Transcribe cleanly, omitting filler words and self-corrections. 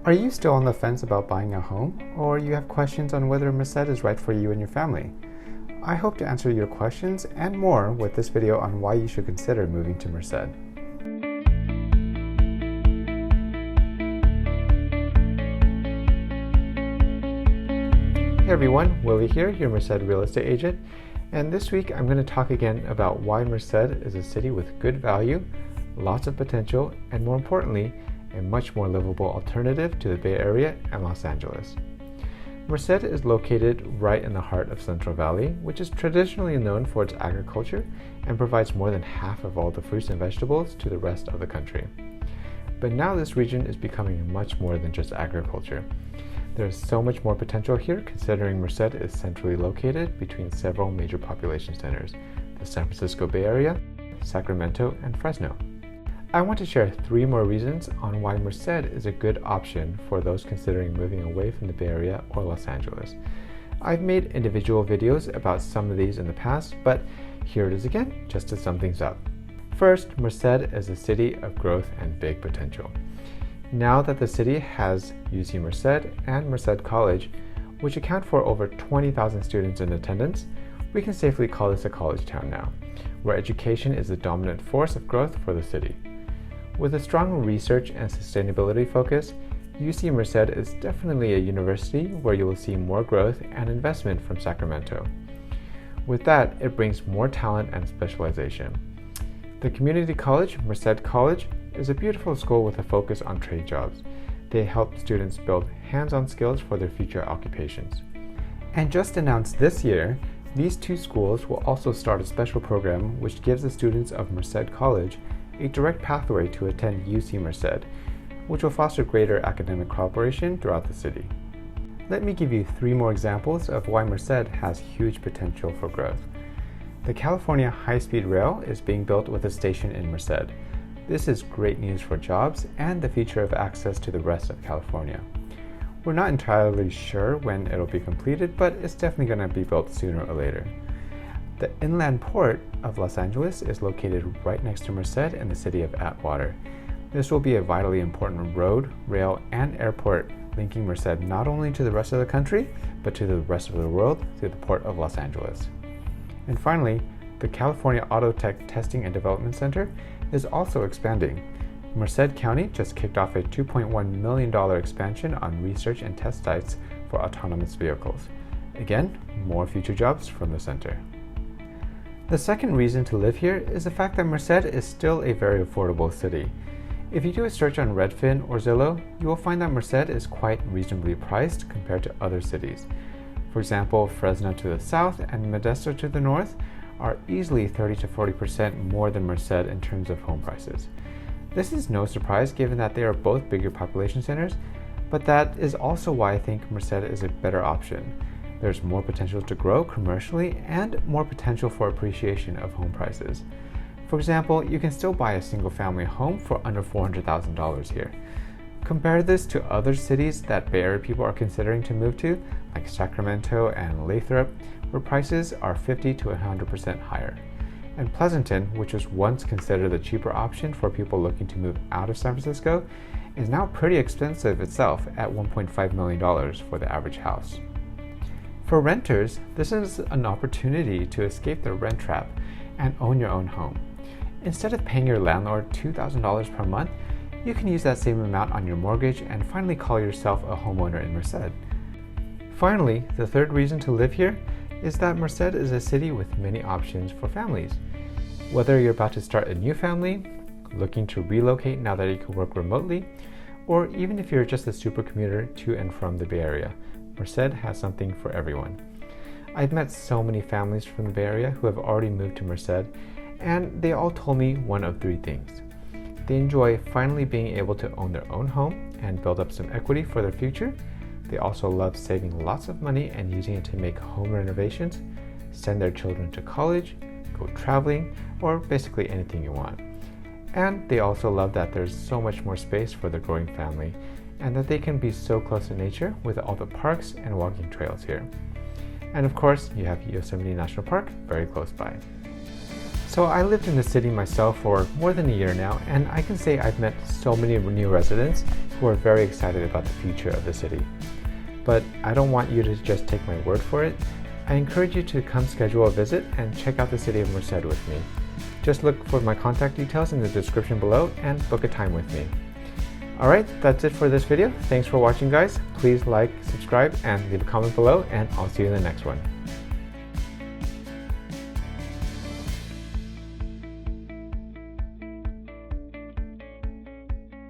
Are you still on the fence about buying a home, or you have questions on whether Merced is right for you and your family? I hope to answer your questions and more with this video on why you should consider moving to Merced. Hey everyone, Willy here, your Merced real estate agent, and this week I'm going to talk again about why Merced is a city with good value, lots of potential, and more importantly, a much more livable alternative to the Bay Area and Los Angeles. Merced is located right in the heart of Central Valley, which is traditionally known for its agriculture and provides more than half of all the fruits and vegetables to the rest of the country. But now this region is becoming much more than just agriculture. There is so much more potential here considering Merced is centrally located between several major population centers, the San Francisco Bay Area, Sacramento, and Fresno. I want to share 3 more reasons on why Merced is a good option for those considering moving away from the Bay Area or Los Angeles. I've made individual videos about some of these in the past, but here it is again, just to sum things up. First, Merced is a city of growth and big potential. Now that the city has UC Merced and Merced College, which account for over 20,000 students in attendance, we can safely call this a college town now, where education is the dominant force of growth for the city. With a strong research and sustainability focus, UC Merced is definitely a university where you will see more growth and investment from Sacramento. With that, it brings more talent and specialization. The community college, Merced College, is a beautiful school with a focus on trade jobs. They help students build hands-on skills for their future occupations. And just announced this year, these 2 schools will also start a special program which gives the students of Merced College a direct pathway to attend UC Merced, which will foster greater academic cooperation throughout the city. Let me give you 3 more examples of why Merced has huge potential for growth. The California High-Speed Rail is being built with a station in Merced. This is great news for jobs and the future of access to the rest of California. We're not entirely sure when it'll be completed, but it's definitely going to be built sooner or later. The inland port of Los Angeles is located right next to Merced in the city of Atwater. This will be a vitally important road, rail, and airport linking Merced not only to the rest of the country, but to the rest of the world through the port of Los Angeles. And finally, the California Auto Tech Testing and Development Center is also expanding. Merced County just kicked off a $2.1 million expansion on research and test sites for autonomous vehicles. Again, more future jobs from the center. The second reason to live here is the fact that Merced is still a very affordable city. If you do a search on Redfin or Zillow, you will find that Merced is quite reasonably priced compared to other cities. For example, Fresno to the south and Modesto to the north are easily 30 to 40% more than Merced in terms of home prices. This is no surprise given that they are both bigger population centers, but that is also why I think Merced is a better option. There's more potential to grow commercially and more potential for appreciation of home prices. For example, you can still buy a single-family home for under $400,000 here. Compare this to other cities that Bay Area people are considering to move to, like Sacramento and Lathrop, where prices are 50 to 100% higher. And Pleasanton, which was once considered the cheaper option for people looking to move out of San Francisco, is now pretty expensive itself at $1.5 million for the average house. For renters, this is an opportunity to escape the rent trap and own your own home. Instead of paying your landlord $2,000 per month, you can use that same amount on your mortgage and finally call yourself a homeowner in Merced. Finally, the third reason to live here is that Merced is a city with many options for families. Whether you're about to start a new family, looking to relocate now that you can work remotely, or even if you're just a super commuter to and from the Bay Area, Merced has something for everyone. I've met so many families from the Bay Area who have already moved to Merced, and they all told me one of 3 things. They enjoy finally being able to own their own home and build up some equity for their future. They also love saving lots of money and using it to make home renovations, send their children to college, go traveling, or basically anything you want. And they also love that there's so much more space for their growing family and that they can be so close to nature with all the parks and walking trails here. And of course, you have Yosemite National Park very close by. So I lived in the city myself for more than a year now, and I can say I've met so many new residents who who are very excited about the future of the city. But I don't want you to just take my word for it. I encourage you to come schedule a visit and check out the city of Merced with me. Just look for my contact details in the description below and book a time with me. Alright, that's it for this video. Thanks for watching, guys. Please like, subscribe, and leave a comment below, and I'll see you in the next one.